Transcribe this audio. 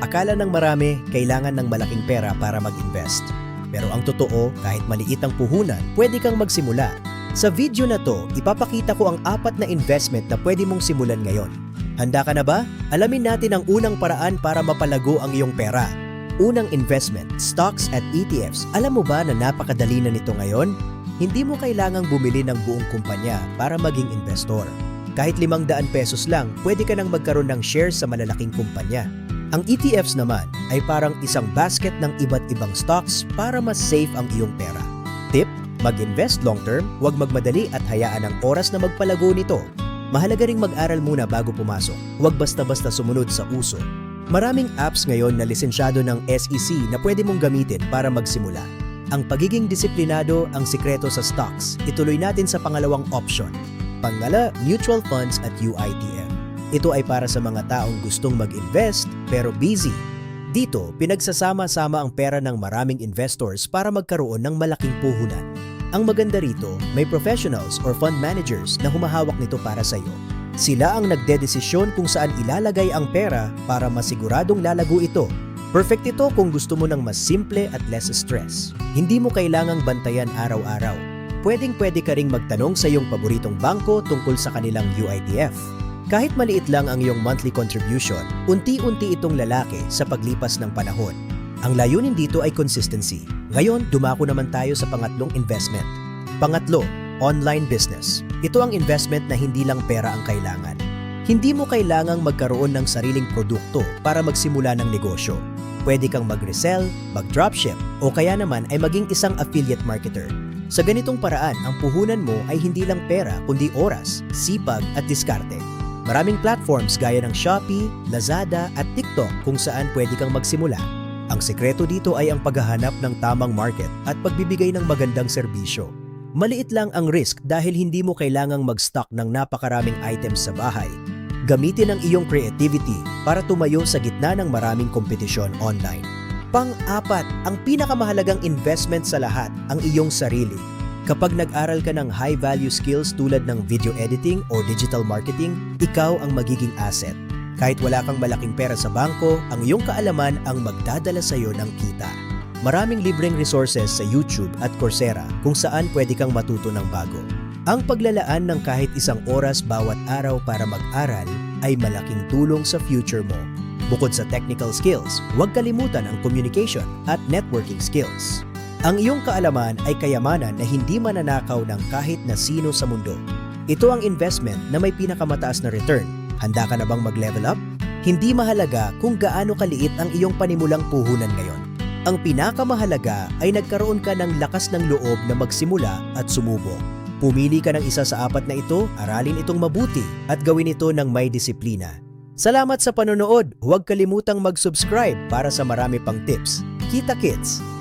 Akala ng marami, kailangan ng malaking pera para mag-invest. Pero ang totoo, kahit maliit ang puhunan, pwede kang magsimula. Sa video na to, ipapakita ko ang 4 na investment na pwede mong simulan ngayon. Handa ka na ba? Alamin natin ang unang paraan para mapalago ang iyong pera. Unang investment, stocks at ETFs. Alam mo ba na napakadali na nito ngayon? Hindi mo kailangang bumili ng buong kumpanya para maging investor. Kahit 500 pesos lang, pwede ka nang magkaroon ng shares sa malalaking kumpanya. Ang ETFs naman ay parang isang basket ng iba't ibang stocks para mas safe ang iyong pera. Tip, mag-invest long-term, huwag magmadali at hayaan ang oras na magpalago nito. Mahalaga ring mag-aral muna bago pumasok, huwag basta-basta sumunod sa uso. Maraming apps ngayon na lisensyado ng SEC na pwede mong gamitin para magsimula. Ang pagiging disiplinado ang sikreto sa stocks. Ituloy natin sa pangalawang option. Pangala, mutual funds at UITF. Ito ay para sa mga taong gustong mag-invest pero busy. Dito, pinagsasama-sama ang pera ng maraming investors para magkaroon ng malaking puhunan. Ang maganda rito, may professionals or fund managers na humahawak nito para sa iyo. Sila ang nagdedesisyon kung saan ilalagay ang pera para masiguradong lalago ito. Perfect ito kung gusto mo ng mas simple at less stress. Hindi mo kailangang bantayan araw-araw. Pwedeng-pwede ka ring magtanong sa iyong paboritong bangko tungkol sa kanilang UITF. Kahit maliit lang ang iyong monthly contribution, unti-unti itong lalaki sa paglipas ng panahon. Ang layunin dito ay consistency. Ngayon, dumako naman tayo sa pangatlong investment. Pangatlo, online business. Ito ang investment na hindi lang pera ang kailangan. Hindi mo kailangang magkaroon ng sariling produkto para magsimula ng negosyo. Pwede kang mag-resell, mag-dropship, o kaya naman ay maging isang affiliate marketer. Sa ganitong paraan, ang puhunan mo ay hindi lang pera kundi oras, sipag at diskarte. Maraming platforms gaya ng Shopee, Lazada at TikTok kung saan pwede kang magsimula. Ang sekreto dito ay ang paghahanap ng tamang market at pagbibigay ng magandang serbisyo. Maliit lang ang risk dahil hindi mo kailangang mag-stock ng napakaraming items sa bahay. Gamitin ang iyong creativity para tumayo sa gitna ng maraming kompetisyon online. Pang-4, ang pinakamahalagang investment sa lahat, ang iyong sarili. Kapag nag-aral ka ng high-value skills tulad ng video editing o digital marketing, ikaw ang magiging asset. Kahit wala kang malaking pera sa bangko, ang iyong kaalaman ang magdadala sa iyo ng kita. Maraming libreng resources sa YouTube at Coursera kung saan pwede kang matuto ng bago. Ang paglalaan ng kahit 1 oras bawat araw para mag-aral ay malaking tulong sa future mo. Bukod sa technical skills, huwag kalimutan ang communication at networking skills. Ang iyong kaalaman ay kayamanan na hindi mananakaw ng kahit na sino sa mundo. Ito ang investment na may pinakamataas na return. Handa ka na bang mag-level up? Hindi mahalaga kung gaano kaliit ang iyong panimulang puhunan ngayon. Ang pinakamahalaga ay nagkaroon ka ng lakas ng loob na magsimula at sumubok. Pumili ka ng isa sa 4 na ito, aralin itong mabuti at gawin ito ng may disiplina. Salamat sa panonood. Huwag kalimutang mag-subscribe para sa marami pang tips. Kita Kits!